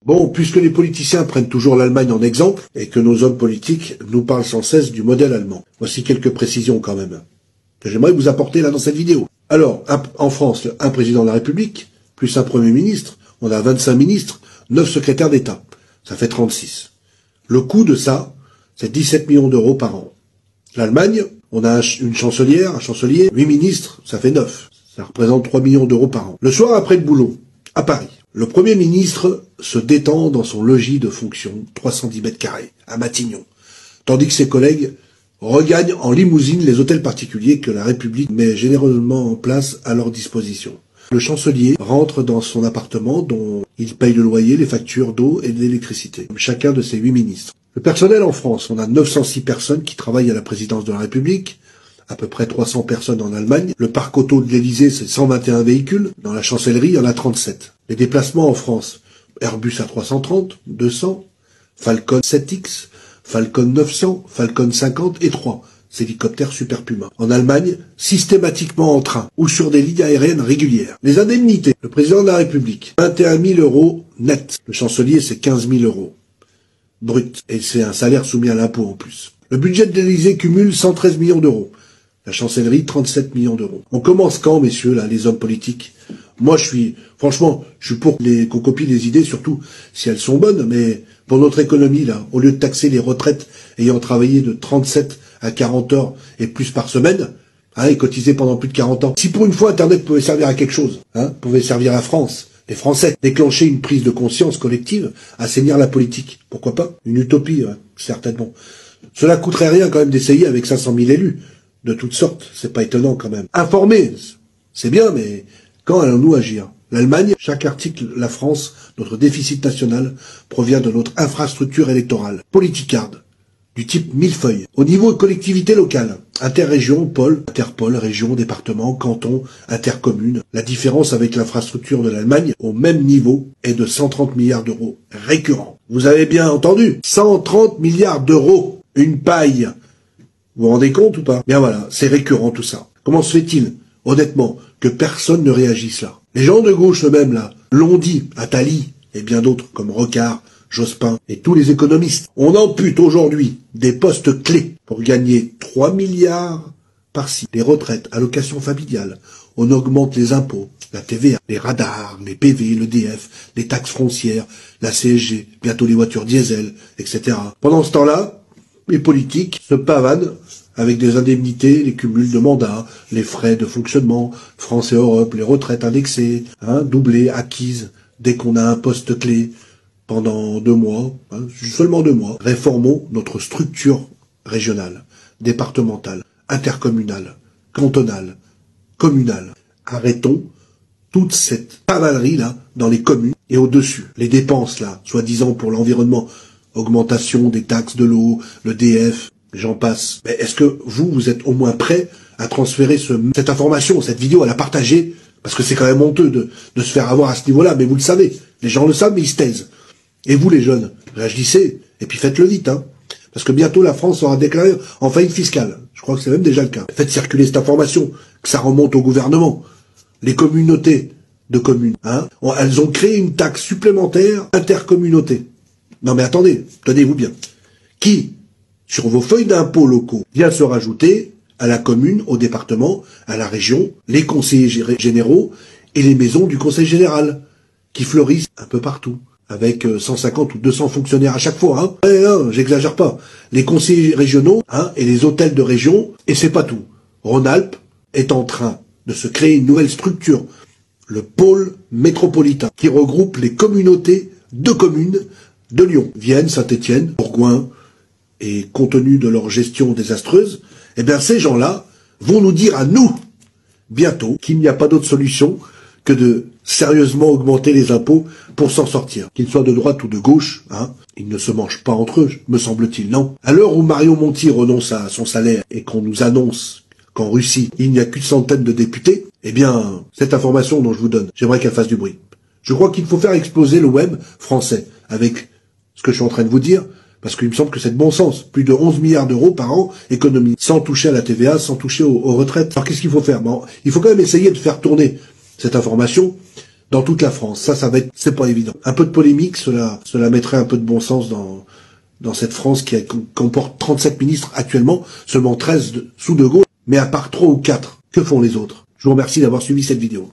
Bon, puisque les politiciens prennent toujours l'Allemagne en exemple, et que nos hommes politiques nous parlent sans cesse du modèle allemand, voici quelques précisions quand même, que j'aimerais vous apporter là dans cette vidéo. Alors, en France, un président de la République, plus un Premier ministre, on a 25 ministres, 9 secrétaires d'État. Ça fait 36. Le coût de ça, c'est 17 millions d'euros par an. L'Allemagne, on a une chancelière, un chancelier, 8 ministres, ça fait 9. Ça représente 3 millions d'euros par an. Le soir après le boulot, à Paris, le Premier ministre se détend dans son logis de fonction, 310 mètres carrés, à Matignon, tandis que ses collègues regagnent en limousine les hôtels particuliers que la République met généreusement en place à leur disposition. Le chancelier rentre dans son appartement dont il paye le loyer, les factures d'eau et d'électricité, comme chacun de ses 8 ministres. Le personnel en France, on a 906 personnes qui travaillent à la présidence de la République, à peu près 300 personnes en Allemagne. Le parc auto de l'Élysée, c'est 121 véhicules. Dans la chancellerie, il y en a 37. Les déplacements en France, Airbus A330, 200, Falcon 7X, Falcon 900, Falcon 50 et 3. C'est hélicoptères Super Puma. En Allemagne, systématiquement en train ou sur des lignes aériennes régulières. Les indemnités, le président de la République, 21 000 euros net. Le chancelier, c'est 15 000 euros brut. Et c'est un salaire soumis à l'impôt en plus. Le budget de l'Élysée cumule 113 millions d'euros. La chancellerie, 37 millions d'euros. On commence quand, messieurs, là, les hommes politiques? Moi, franchement, je suis pour qu'on copie les idées, surtout si elles sont bonnes, mais pour notre économie, là, au lieu de taxer les retraites ayant travaillé de 37 à 40 heures et plus par semaine, et cotiser pendant plus de 40 ans. Si pour une fois Internet pouvait servir à quelque chose, pouvait servir à la France, les Français, déclencher une prise de conscience collective, assainir la politique, pourquoi pas? Une utopie, certainement. Cela coûterait rien quand même d'essayer avec 500 000 élus, de toutes sortes, c'est pas étonnant quand même. Informer, c'est bien, mais quand allons-nous agir? L'Allemagne, chaque article, la France, notre déficit national provient de notre infrastructure électorale, politicarde, du type millefeuille. Au niveau de collectivité locale, interrégion, pôle, interpôle, région, département, canton, intercommune, la différence avec l'infrastructure de l'Allemagne, au même niveau, est de 130 milliards d'euros récurrents. Vous avez bien entendu, 130 milliards d'euros, une paille. Vous vous rendez compte ou pas? Bien voilà, c'est récurrent tout ça. Comment se fait-il, honnêtement, que personne ne réagisse là? Les gens de gauche eux-mêmes là, l'ont dit, Attali et bien d'autres comme Rocard, Jospin et tous les économistes. On ampute aujourd'hui des postes clés pour gagner 3 milliards par-ci. Les retraites, allocations familiales, on augmente les impôts, la TVA, les radars, les PV, l'EDF, les taxes foncières, la CSG, bientôt les voitures diesel, etc. Pendant ce temps-là, les politiques se pavanent avec des indemnités, les cumuls de mandats, les frais de fonctionnement, France et Europe, les retraites indexées, doublées, acquises, dès qu'on a un poste clé, pendant 2 mois, seulement 2 mois. Réformons notre structure régionale, départementale, intercommunale, cantonale, communale. Arrêtons toute cette pavalerie-là dans les communes et au-dessus. Les dépenses, là, soi-disant pour l'environnement, augmentation des taxes de l'eau, le DF, j'en passe. Mais est-ce que vous êtes au moins prêt à transférer cette information, cette vidéo, à la partager? Parce que c'est quand même honteux de se faire avoir à ce niveau-là, mais vous le savez. Les gens le savent, mais ils se taisent. Et vous, les jeunes, réagissez, et puis faites-le vite, Parce que bientôt, la France sera déclarée en faillite fiscale. Je crois que c'est même déjà le cas. Faites circuler cette information, que ça remonte au gouvernement. Les communautés de communes, elles ont créé une taxe supplémentaire intercommunauté. Non mais attendez, tenez-vous bien. Qui, sur vos feuilles d'impôts locaux, vient se rajouter à la commune, au département, à la région, les conseillers généraux et les maisons du conseil général, qui fleurissent un peu partout, avec 150 ou 200 fonctionnaires à chaque fois, j'exagère pas. Les conseillers régionaux, et les hôtels de région, et c'est pas tout. Rhône-Alpes est en train de se créer une nouvelle structure, le pôle métropolitain, qui regroupe les communautés de communes de Lyon, Vienne, Saint-Étienne, Bourgoin, et compte tenu de leur gestion désastreuse, ces gens-là vont nous dire à nous, bientôt, qu'il n'y a pas d'autre solution que de sérieusement augmenter les impôts pour s'en sortir. Qu'ils soient de droite ou de gauche, ils ne se mangent pas entre eux, me semble-t-il, non? À l'heure où Mario Monti renonce à son salaire et qu'on nous annonce qu'en Russie, il n'y a qu'une centaine de députés, cette information dont je vous donne, j'aimerais qu'elle fasse du bruit. Je crois qu'il faut faire exploser le web français avec ce que je suis en train de vous dire, parce qu'il me semble que c'est de bon sens. Plus de 11 milliards d'euros par an économisés, sans toucher à la TVA, sans toucher aux retraites. Alors qu'est-ce qu'il faut faire? Il faut quand même essayer de faire tourner cette information dans toute la France. Ça va être, c'est pas évident. Un peu de polémique, cela mettrait un peu de bon sens dans cette France qui comporte 37 ministres actuellement, seulement 13 sous De Gaulle, mais à part 3 ou 4, que font les autres? Je vous remercie d'avoir suivi cette vidéo.